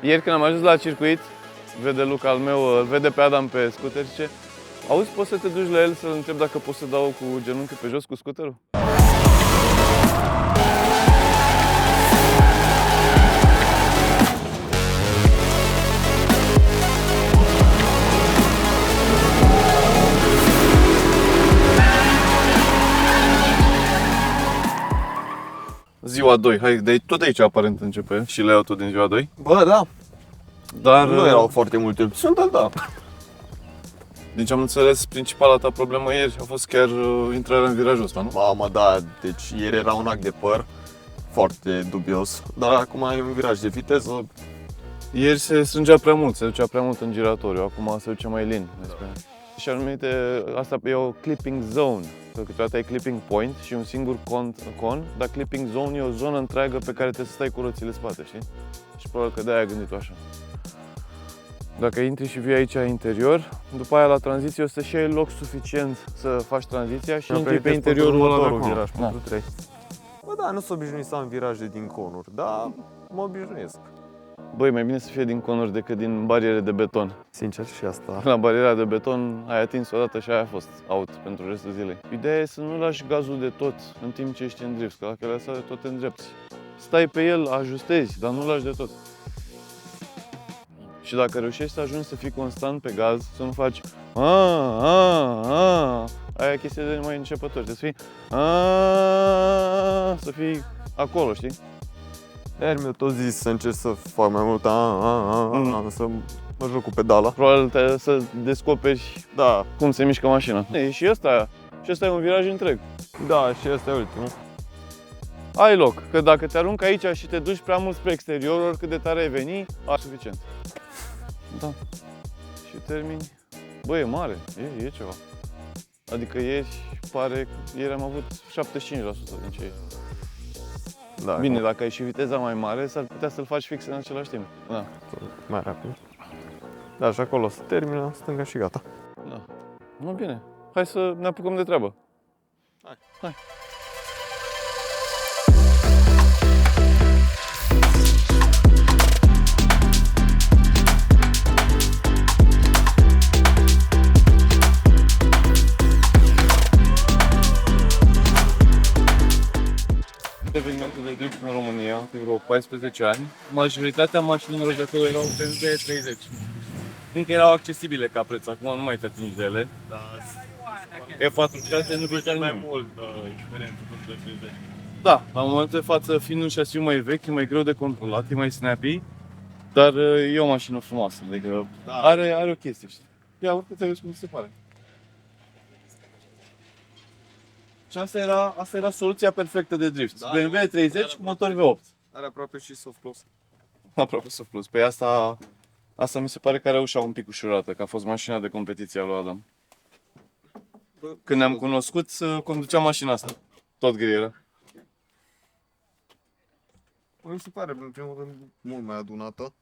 Ieri când am ajuns la circuit, vede Luca al meu, îl vede pe Adam pe scuter și zice: auzi, poți să te duci la el să-l întreb dacă pot să dau cu genunchiul pe jos cu scuterul? Ziua 2, hai, tot de aici aparent începe și layout-ul din ziua 2. Bă, da. Dar Nu erau foarte multe opțiuni, dar da. Din ce am înțeles, principala ta problemă ieri a fost chiar intrarea în virajul ăsta, nu? Mamă, da, deci ieri era un act de păr foarte dubios, dar acum e un viraj de viteză. Ieri se strângea prea mult, se ducea prea mult în giratoriu, acum se duce mai lin. Și anumite, asta e o clipping zone, că câteodată ai clipping point și un singur con, dar clipping zone e o zonă întreagă pe care trebuie să stai cu roțile spate, știi? Și probabil că de-aia a gândit-o așa. Dacă intri și vii aici interior, după aia la tranziție o să și ai loc suficient să faci tranziția și intri pe interiorul ăla de acum. Viraj 4-3. Bă, da, nu s-o obișnuit să am viraje din conuri, dar mă obișnuiesc. Băi, mai bine să fie din conuri decât din bariere de beton. Sincer, și asta. La bariera de beton ai atins odată și aia a fost out pentru restul zilei. Ideea e să nu lași gazul de tot în timp ce ești în drift, că dacă le lăsai tot te îndrepți. Stai pe el, ajustezi, dar nu lași de tot. Și dacă reușești să ajungi să fii constant pe gaz, să nu faci aia chestie de mai începători, să fii să fii acolo, știi? Iar mi-a tot zis să încerc să fac mai mult să mă joc cu pedala. Probabil trebuie să descoperi Da, cum se mișcă mașina. E, și ăsta e un viraj întreg. da, și ăsta e ultimul. Ai loc, că dacă te arunci aici și te duci prea mult spre exterior, oricât de tare ai veni, ai suficient. Da. Și termini. Bă, e mare, e ceva. Adică ieri am avut 75% din ce e. Da, Bine, dacă ai și viteza mai mare, s-ar putea să-l faci fix în același timp. Da. mai rapid. Da, și acolo se termină, stânga și gata. Da. Nu, bine. Hai să ne apucăm de treabă. Hai. Evenimentul de drift în România, de vreo 14 ani, majoritatea mașinilor de acolo erau BMW 30. Încă erau accesibile ca preț, acum nu mai te atingi de ele. E46 nu plăcea mai mult experiență cu 30. Da, la momentul de față, fiind un șasiu mai vechi, e mai greu de controlat, e mai snappy, dar e o mașină frumoasă, adică are o chestie, știi? Ia, urcă-te, vezi cum se pare. Și asta era soluția perfectă de drift. Da, BMW 30 cu motor V8. Are aproape și soft plus. Aproape soft plus. Păi asta mi se pare că are ușa un pic ușurată, că a fost mașina de competiție a lui Adam. Când ne-am cunoscut, conduceam mașina asta. Tot gri era. Mi se pare, în primul rând, mult mai adunată.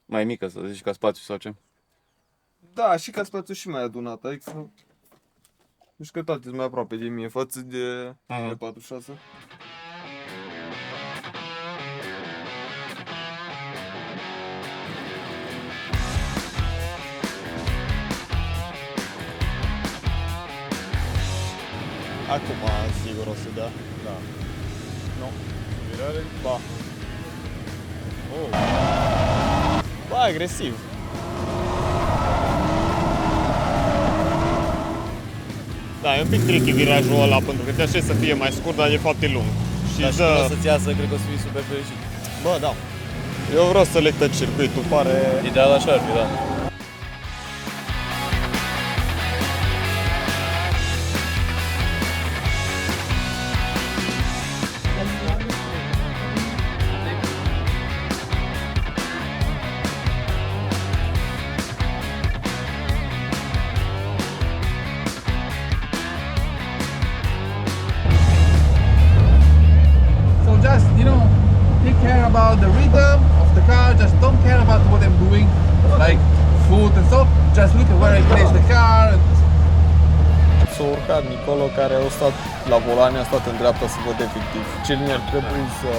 Mai mică, să zici, ca spațiu sau ce? Da, și ca spațiu și mai adunată, adică nu știu că toate sunt mai aproape de mine față de 46. Acum, sigur o să dea. Da. Nu. Virare? Ba. Oh. Ba, agresiv. Da, e un pic tricky virajul ăla, pentru că te aștepți să fie mai scurt, dar de fapt e lung. Și Dar și când o să-ți iasă, cred că o să fii super fericit. Bă, da. Eu vreau să le tăc circuitul, pare... Ideal așa ar fi, da. Just, take care about the rhythm of the car, just don't care about what I'm doing, like foot and stuff, just look at where I place the car. So, urcat Nicolo, care a stat la volan, a stat în dreapta să văd efectiv ce linie ar trebui să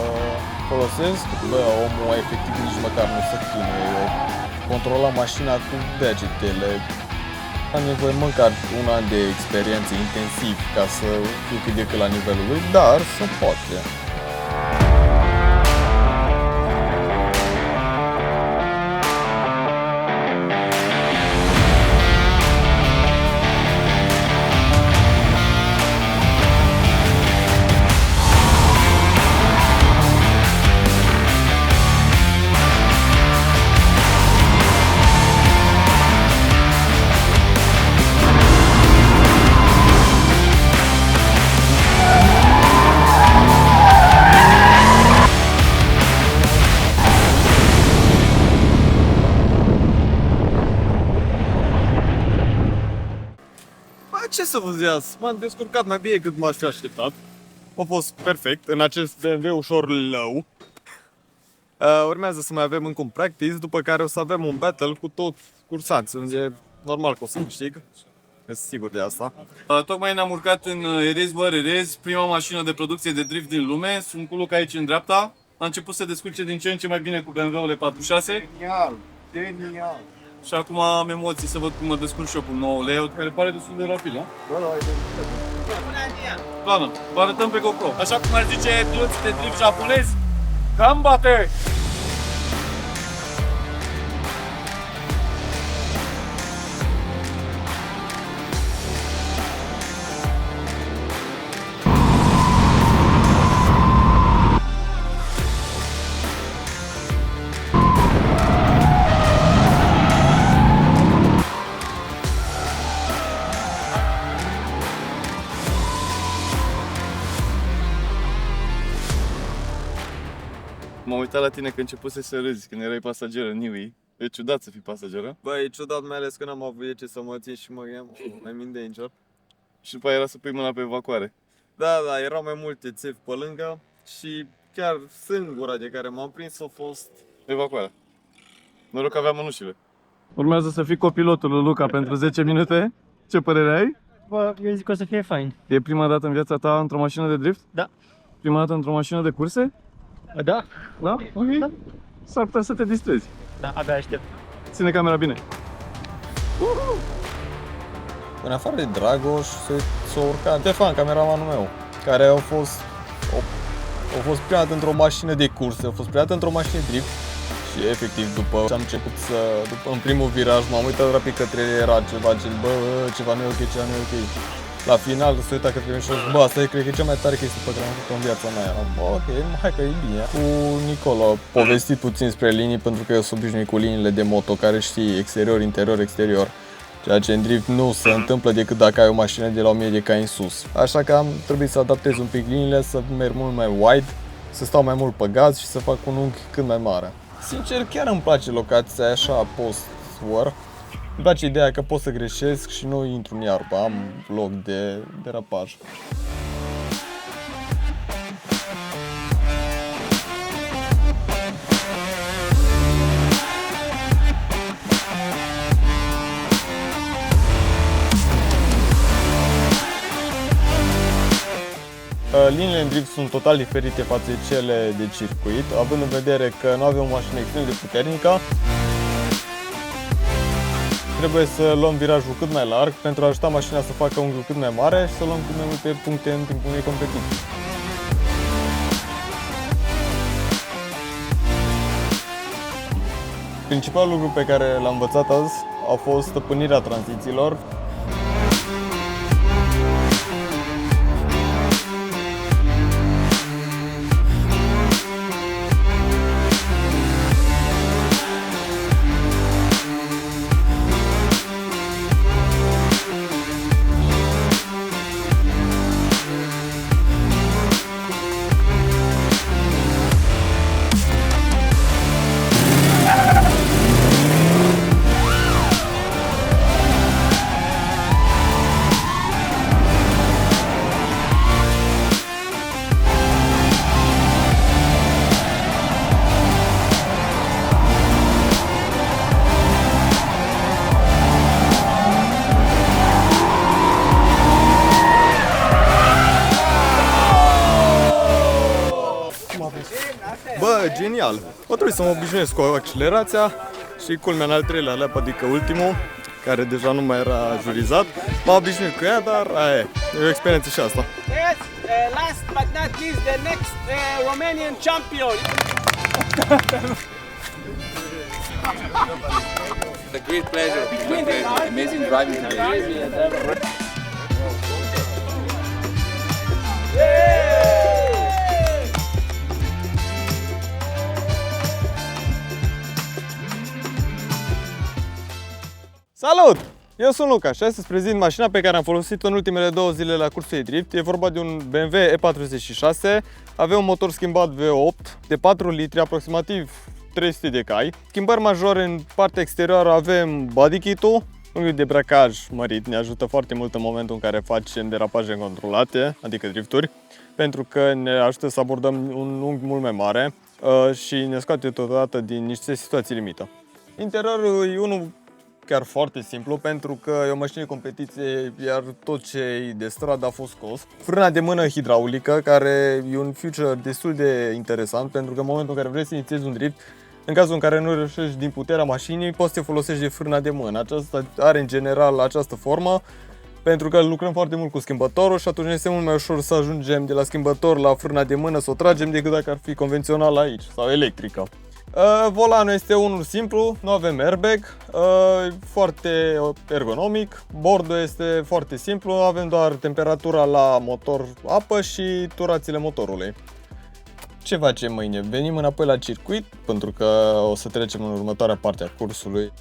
folosesc. Bă, omul efectiv nici măcar nu se chinuie. Controla mașina cu degetele. Am nevoie măcar un an de experiență intensiv ca să fiu cât de cât la nivelul lui, dar se poate. Ce să vă zic, m-am descurcat mai bine cât m-aș fi așteptat. A fost perfect în acest BMW ușor low. Urmează să mai avem încă un practice, după care o să avem un battle cu toți cursanți. E normal că o să câștig, sunt sigur de asta. Tocmai ne-am urcat în Erez Bar Erez, prima mașină de producție de drift din lume. Sunt cu Luca aici în dreapta. A început să descurce din ce în ce mai bine cu BMW-urile 46. Genial! Și acum am emoții să văd cum mă descurc și eu cu un nou layout, care pare destul de rapid, da? Plană, vă arătăm pe GoPro. Așa cum ar zice piloții de drift japonezi, Gambate! M-am uitat la tine că începuse să râzi când erai pasageră în Niui. E ciudat să fii pasageră. Bă, e ciudat, mai ales că n-am avut ce să mă țin și mă gândeam, I'm in danger. Și după aia era să pui mâna pe evacuare. Da, erau mai multe țevi pe lângă și chiar singura de care m-am prins a fost... Evacuarea. Noroc că aveam mănușile. Urmează să fii copilotul lui Luca pentru 10 minute. Ce părere ai? Bă, eu zic că o să fie fain. E prima dată în viața ta într-o mașină de drift? Da. Prima dată într-o mașină de curse? Da? Da? Ok. Da. S-ar putea să te distrezi. Da, abia aștept. Ține camera bine. În afară de Dragoș, s-a urcat Ștefan, cameramanul meu, care a fost prima dată într-o mașină de curse, a fost prima dată într-o mașină de drift și efectiv după ce am început în primul viraj m-am uitat rapid către el, era ceva gen, bă, ceva nu e ok, ceva nu e ok. La final s-a uitat către mine și a zis, bă, asta e, cred că e cea mai tare chestie pe care am făcut-o în viața mea. Eram, bă, ok, hai că e bine. Cu Nicolo, povestit puțin spre linii, pentru că eu sunt obișnuit cu liniile de moto, care știi, exterior, interior, exterior. Ceea ce în drift nu se întâmplă decât dacă ai o mașină de la 1000 de cai în sus. Așa că am trebuit să adaptez un pic liniile, să merg mult mai wide, să stau mai mult pe gaz și să fac un unghi cât mai mare. Sincer, chiar îmi place locația așa post-war. Îmi place ideea că pot să greșesc și nu intru în iarbă, am loc de derapaj. Liniile în drift sunt total diferite față de cele de circuit, având în vedere că nu avem o mașină extrem de puternică. Trebuie să luăm virajul cât mai larg pentru a ajuta mașina să facă unghiul cât mai mare și să luăm cât mai multe puncte în timpul unei competiții. Principalul lucru pe care l-am învățat azi a fost stăpânirea tranzițiilor. genial. O trebuie să mă obișnuiesc cu accelerația și culmea în al treilea lap, adică ultimul, care deja nu mai era jurizat. M-am obișnuit cu ea, dar aia e o experiență și asta. Yes, last but not least, the next Romanian champion. It's a great pleasure. Amazing driving today. Salut! Eu sunt Luca și astăzi prezint mașina pe care am folosit-o în ultimele 2 zile la curse de drift. E vorba de un BMW E46, avea un motor schimbat V8 de 4 litri, aproximativ 300 de cai. Schimbări majore în partea exterioară avem body kit-ul, unghiul de bracaj mărit, ne ajută foarte mult în momentul în care facem derapaje controlate, adică drifturi, pentru că ne ajută să abordăm un unghi mult mai mare și ne scoate totodată din niște situații limită. Interiorul e unul chiar foarte simplu, pentru că e o mașină de competiție, iar tot ce e de stradă a fost scos. Frâna de mână hidraulică, care e un feature destul de interesant, pentru că în momentul în care vrei să inițiezi un drift, în cazul în care nu reușești din puterea mașinii, poți să te folosești de frâna de mână. Aceasta are în general această formă, pentru că lucrăm foarte mult cu schimbătorul și atunci este mult mai ușor să ajungem de la schimbător la frâna de mână, să o tragem, decât dacă ar fi convențional aici sau electrică. Volanul este unul simplu, nu avem airbag, foarte ergonomic. Bordul este foarte simplu, avem doar temperatura la motor apă și turațiile motorului. Ce facem mâine? Venim înapoi la circuit, pentru că o să trecem în următoarea parte a cursului.